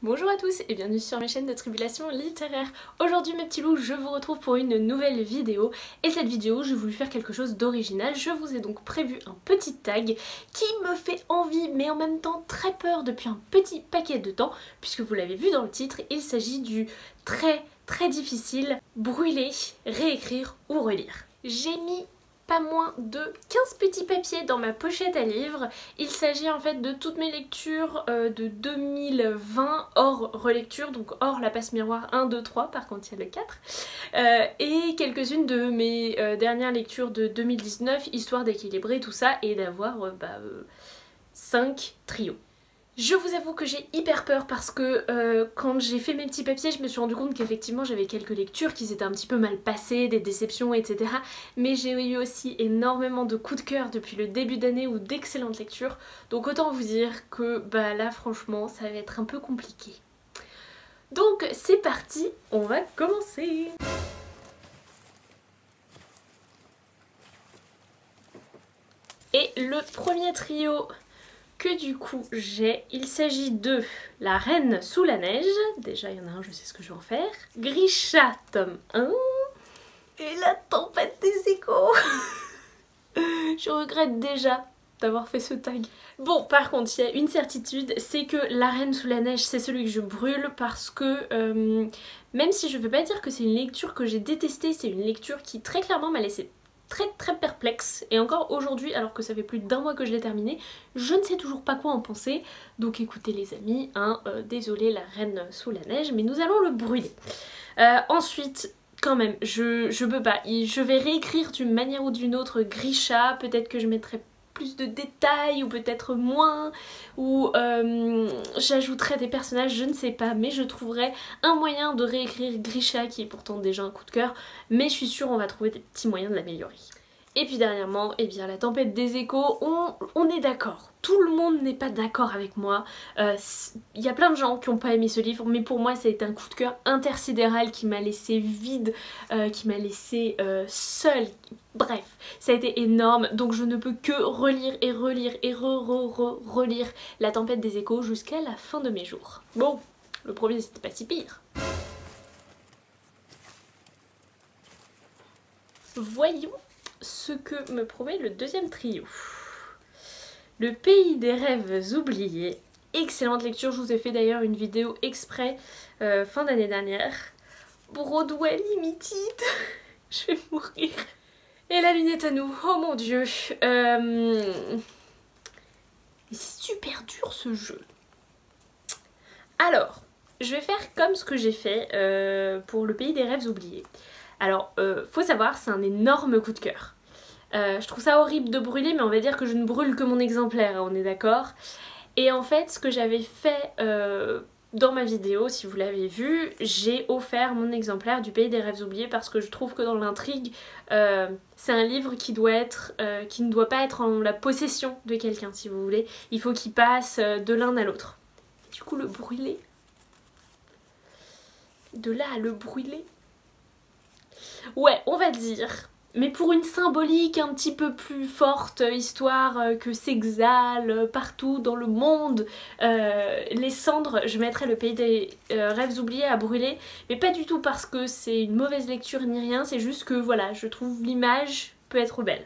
Bonjour à tous et bienvenue sur ma chaîne de Tribulation littéraire. Aujourd'hui mes petits loups, je vous retrouve pour une nouvelle vidéo et cette vidéo j'ai voulu faire quelque chose d'original. Je vous ai donc prévu un petit tag qui me fait envie mais en même temps très peur depuis un petit paquet de temps puisque vous l'avez vu dans le titre, il s'agit du très difficile brûler, réécrire ou relire. J'ai mis pas moins de 15 petits papiers dans ma pochette à livres. Il s'agit en fait de toutes mes lectures de 2020 hors relecture, donc hors la passe miroir 1, 2, 3, par contre il y a le 4, et quelques-unes de mes dernières lectures de 2019, histoire d'équilibrer tout ça et d'avoir 5 trios. Je vous avoue que j'ai hyper peur parce que quand j'ai fait mes petits papiers, je me suis rendu compte qu'effectivement j'avais quelques lectures qui s'étaient un petit peu mal passées, des déceptions, etc. Mais j'ai eu aussi énormément de coups de cœur depuis le début d'année ou d'excellentes lectures. Donc autant vous dire que là franchement ça va être un peu compliqué. Donc c'est parti, on va commencer. Et le premier trio que du coup j'ai, il s'agit de La Reine sous la neige, déjà il y en a un, je sais ce que je vais en faire, Grisha tome 1 et La Tempête des échos. Je regrette déjà d'avoir fait ce tag. Bon, par contre, il y a une certitude, c'est que La Reine sous la neige, c'est celui que je brûle parce que même si je veux pas dire que c'est une lecture que j'ai détestée, c'est une lecture qui très clairement m'a laissé très perplexe, et encore aujourd'hui, alors que ça fait plus d'1 mois que je l'ai terminé, je ne sais toujours pas quoi en penser. Donc écoutez les amis, désolé La Reine sous la neige, mais nous allons le brûler. Ensuite, quand même, je peux pas, je vais réécrire d'une manière ou d'une autre Grisha, peut-être que je mettrai plus de détails ou peut-être moins, ou j'ajouterai des personnages, je ne sais pas, mais je trouverai un moyen de réécrire Grisha qui est pourtant déjà un coup de cœur, mais je suis sûre on va trouver des petits moyens de l'améliorer. Et puis dernièrement, eh bien La Tempête des échos, on est d'accord. Tout le monde n'est pas d'accord avec moi. Il y a plein de gens qui n'ont pas aimé ce livre, mais pour moi ça a été un coup de cœur intersidéral qui m'a laissé vide, qui m'a laissé seule. Bref, ça a été énorme, donc je ne peux que relire et relire et relire La Tempête des échos jusqu'à la fin de mes jours. Bon, le premier c'était pas si pire. Voyons ce que me promet le deuxième trio. Le pays des rêves oubliés. Excellente lecture, je vous ai fait d'ailleurs une vidéo exprès fin d'année dernière. Broadway Limited. Je vais mourir. Et La Lunette à nous, oh mon dieu. C'est super dur ce jeu. Alors, je vais faire comme ce que j'ai fait pour le pays des rêves oubliés. Alors, faut savoir, c'est un énorme coup de cœur. Je trouve ça horrible de brûler, mais on va dire que je ne brûle que mon exemplaire, on est d'accord. Et en fait, ce que j'avais fait dans ma vidéo, si vous l'avez vu, j'ai offert mon exemplaire du Pays des Rêves Oubliés parce que je trouve que dans l'intrigue, c'est un livre qui ne doit pas être en la possession de quelqu'un, si vous voulez. Il faut qu'il passe de l'un à l'autre. Du coup, le brûler, de là à le brûler, ouais, on va dire. Mais pour une symbolique un petit peu plus forte, histoire que s'exhale partout dans le monde les cendres, je mettrais le Pays des rêves oubliés à brûler. Mais pas du tout parce que c'est une mauvaise lecture ni rien, c'est juste que voilà, je trouve l'image peut être belle.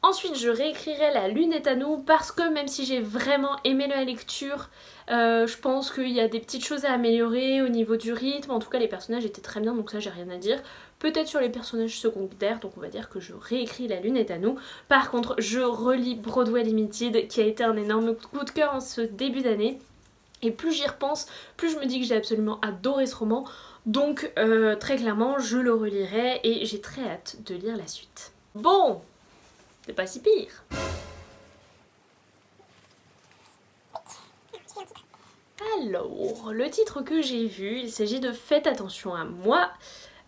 Ensuite, je réécrirai La Lunette à nous parce que même si j'ai vraiment aimé la lecture, je pense qu'il y a des petites choses à améliorer au niveau du rythme. En tout cas, les personnages étaient très bien, donc ça j'ai rien à dire. Peut-être sur les personnages secondaires, donc on va dire que je réécris La Lunette à nous. Par contre, je relis Broadway Limited qui a été un énorme coup de cœur en ce début d'année. Et plus j'y repense, plus je me dis que j'ai absolument adoré ce roman. Donc très clairement, je le relirai et j'ai très hâte de lire la suite. Bon, c'est pas si pire. Alors, le titre que j'ai vu, il s'agit de Faites attention à moi.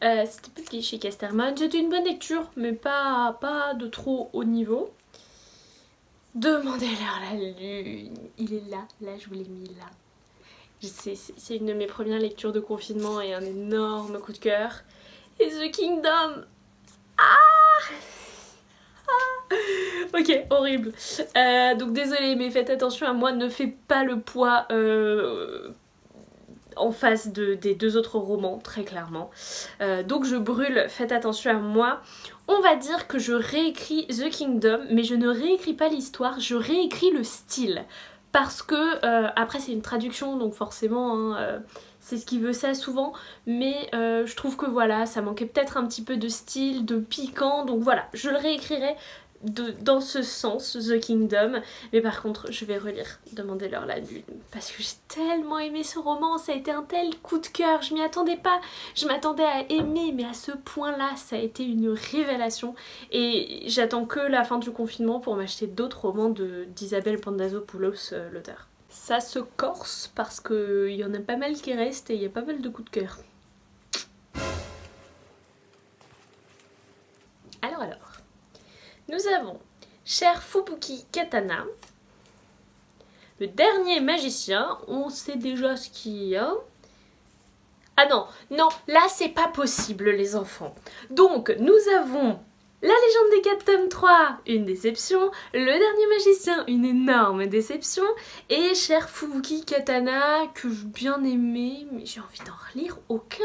C'était publié chez Casterman. C'était une bonne lecture, mais pas de trop haut niveau. Demandez-leur la lune. Il est là, je vous l'ai mis là. C'est une de mes premières lectures de confinement et un énorme coup de cœur. Et The Kingdom. Ah, Ok, horrible. Donc désolée, mais faites attention à moi, ne fais pas le poids en face des deux autres romans, très clairement. Donc je brûle, faites attention à moi. On va dire que je réécris The Kingdom, mais je ne réécris pas l'histoire, je réécris le style. Parce que, après c'est une traduction, donc forcément, hein, c'est ce qui veut ça souvent, mais je trouve que voilà, ça manquait peut-être un petit peu de style, de piquant, donc voilà, je le réécrirai dans ce sens, The Kingdom, mais par contre je vais relire Demandez-leur la lune, parce que j'ai tellement aimé ce roman, ça a été un tel coup de cœur, je m'y attendais pas, je m'attendais à aimer, mais à ce point-là, ça a été une révélation, et j'attends que la fin du confinement pour m'acheter d'autres romans d'Isabelle Pandazopoulos, l'auteur. Ça se corse parce qu'il y en a pas mal qui restent et il y a pas mal de coups de cœur. Alors, nous avons Cher Fubuki Katana, le dernier magicien, on sait déjà ce qu'il y a. Ah non, non, là c'est pas possible les enfants. Donc nous avons La Légende des 4 tomes 3, une déception, Le Dernier Magicien, une énorme déception, et Cher Fubuki Katana, que j'ai bien aimé, mais j'ai envie d'en relire aucun.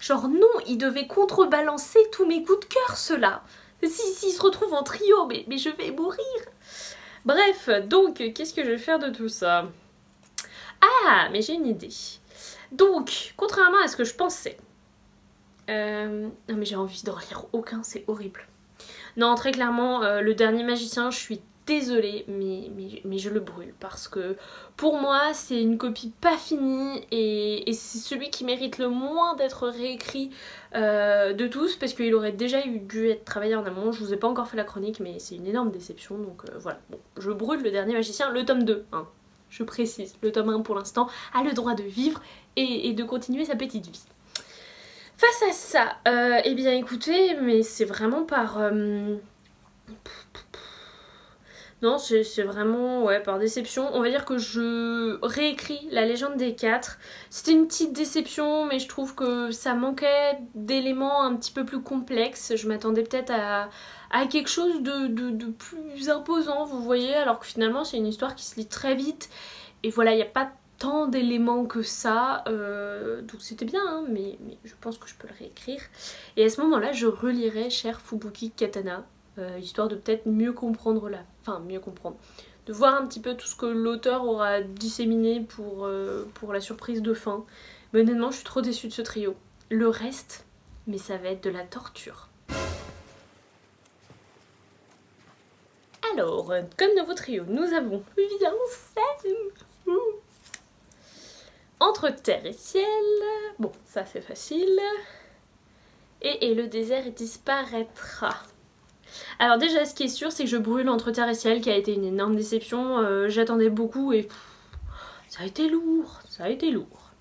Genre non, il devait contrebalancer tous mes coups de cœur ceux-là. S'ils se retrouvent en trio, mais je vais mourir. Bref, donc, qu'est-ce que je vais faire de tout ça? Ah, mais j'ai une idée. Donc, contrairement à ce que je pensais... non mais j'ai envie d'en lire aucun, c'est horrible. Non, très clairement, Le Dernier Magicien, je suis désolée, mais je le brûle. Parce que, pour moi, c'est une copie pas finie et c'est celui qui mérite le moins d'être réécrit de tous. Parce qu'il aurait déjà dû être travaillé en amont. Je vous ai pas encore fait la chronique, mais c'est une énorme déception. Donc voilà, bon, je brûle Le Dernier Magicien, le tome 2, hein. Je précise, le tome 1 pour l'instant a le droit de vivre et de continuer sa petite vie. Face à ça, eh bien écoutez, mais c'est vraiment par... Non, c'est vraiment, ouais, par déception. On va dire que je réécris La Légende des 4. C'était une petite déception, mais je trouve que ça manquait d'éléments un petit peu plus complexes. Je m'attendais peut-être à quelque chose de plus imposant, vous voyez, alors que finalement c'est une histoire qui se lit très vite. Et voilà, il n'y a pas tant d'éléments que ça, donc c'était bien, hein, mais je pense que je peux le réécrire. Et à ce moment-là, je relirai Cher Fubuki Katana, histoire de peut-être mieux comprendre mieux comprendre, de voir un petit peu tout ce que l'auteur aura disséminé pour la surprise de fin. Mais honnêtement, je suis trop déçue de ce trio. Le reste, mais ça va être de la torture. Alors, comme nouveau trio, nous avons Vincent. Entre terre et ciel, bon ça c'est facile, et le désert disparaîtra. Alors déjà ce qui est sûr c'est que je brûle Entre terre et ciel qui a été une énorme déception, j'attendais beaucoup et ça a été lourd, ça a été lourd.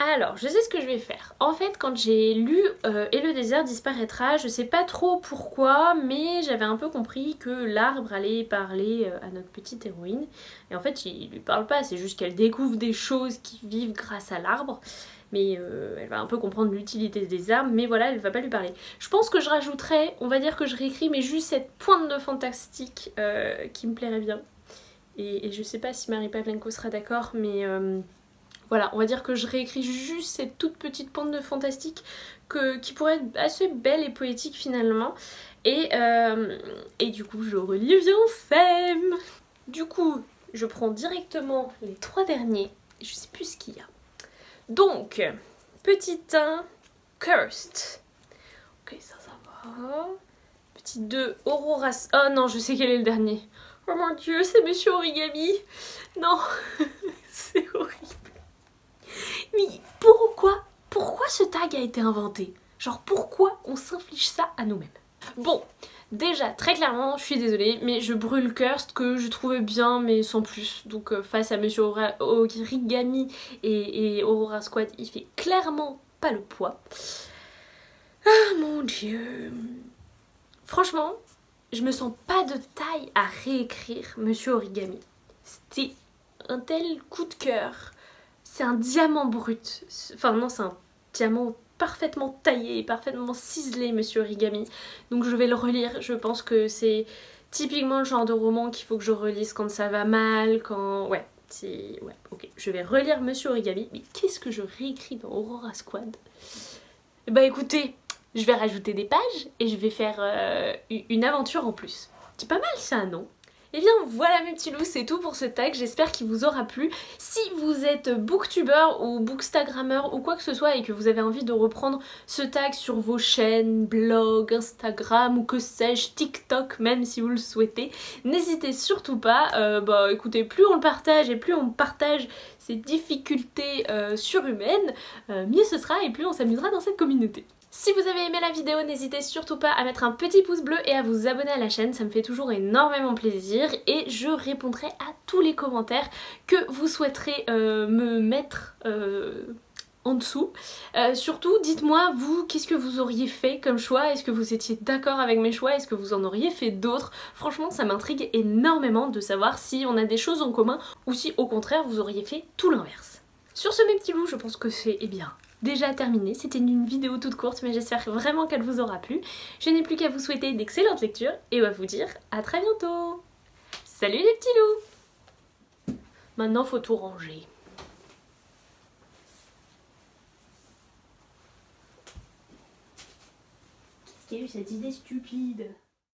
Alors, je sais ce que je vais faire. En fait, quand j'ai lu Et le désert disparaîtra, je sais pas trop pourquoi, mais j'avais un peu compris que l'arbre allait parler à notre petite héroïne. Et en fait, il lui parle pas, c'est juste qu'elle découvre des choses qui vivent grâce à l'arbre. Mais elle va un peu comprendre l'utilité des arbres, mais voilà, elle va pas lui parler. Je pense que je rajouterais, on va dire que je réécris, mais juste cette pointe de fantastique qui me plairait bien. Et je sais pas si Marie Pavlenko sera d'accord, mais... Voilà, on va dire que je réécris juste cette toute petite pointe de fantastique qui pourrait être assez belle et poétique finalement. Et du coup, je relis Viens. Du coup, je prends directement les 3 derniers. Je sais plus ce qu'il y a. Donc, petit 1, Cursed. Ok, ça va. Petit 2, Aurora... Oh non, je sais quel est le dernier. Oh mon dieu, c'est Monsieur Origami. Non, c'est horrible. Mais pourquoi ce tag a été inventé? Genre pourquoi on s'inflige ça à nous-mêmes? Bon, déjà très clairement, je suis désolée, mais je brûle Cursed que je trouvais bien mais sans plus. Donc face à Monsieur Origami et Aurora Squad, il fait clairement pas le poids. Ah mon dieu. Franchement, je me sens pas de taille à réécrire Monsieur Origami. C'était un tel coup de cœur. C'est un diamant brut. Enfin non, c'est un diamant parfaitement taillé, parfaitement ciselé, Monsieur Origami. Donc je vais le relire, je pense que c'est typiquement le genre de roman qu'il faut que je relise quand ça va mal, quand... Ouais, ok. Je vais relire Monsieur Origami. Mais qu'est-ce que je réécris dans Aurora Squad? Bah écoutez, je vais rajouter des pages et je vais faire une aventure en plus. C'est pas mal ça, non? Et bien voilà mes petits loups, c'est tout pour ce tag, j'espère qu'il vous aura plu. Si vous êtes booktubeur ou bookstagrammeur ou quoi que ce soit et que vous avez envie de reprendre ce tag sur vos chaînes, blog, Instagram ou que sais-je, TikTok même si vous le souhaitez, n'hésitez surtout pas. Bah écoutez, plus on le partage et plus on partage ces difficultés surhumaines, mieux ce sera et plus on s'amusera dans cette communauté. Si vous avez aimé la vidéo, n'hésitez surtout pas à mettre un petit pouce bleu et à vous abonner à la chaîne, ça me fait toujours énormément plaisir et je répondrai à tous les commentaires que vous souhaiterez me mettre en dessous. Surtout, dites-moi, vous, qu'est-ce que vous auriez fait comme choix? Est-ce que vous étiez d'accord avec mes choix? Est-ce que vous en auriez fait d'autres? Franchement, ça m'intrigue énormément de savoir si on a des choses en commun ou si, au contraire, vous auriez fait tout l'inverse. Sur ce, mes petits loups, je pense que c'est, déjà terminé. C'était une vidéo toute courte, mais j'espère vraiment qu'elle vous aura plu. Je n'ai plus qu'à vous souhaiter d'excellentes lectures et à vous dire à très bientôt. Salut les petits loups! Maintenant, faut tout ranger. Qu'est-ce qu'il y a eu cette idée stupide?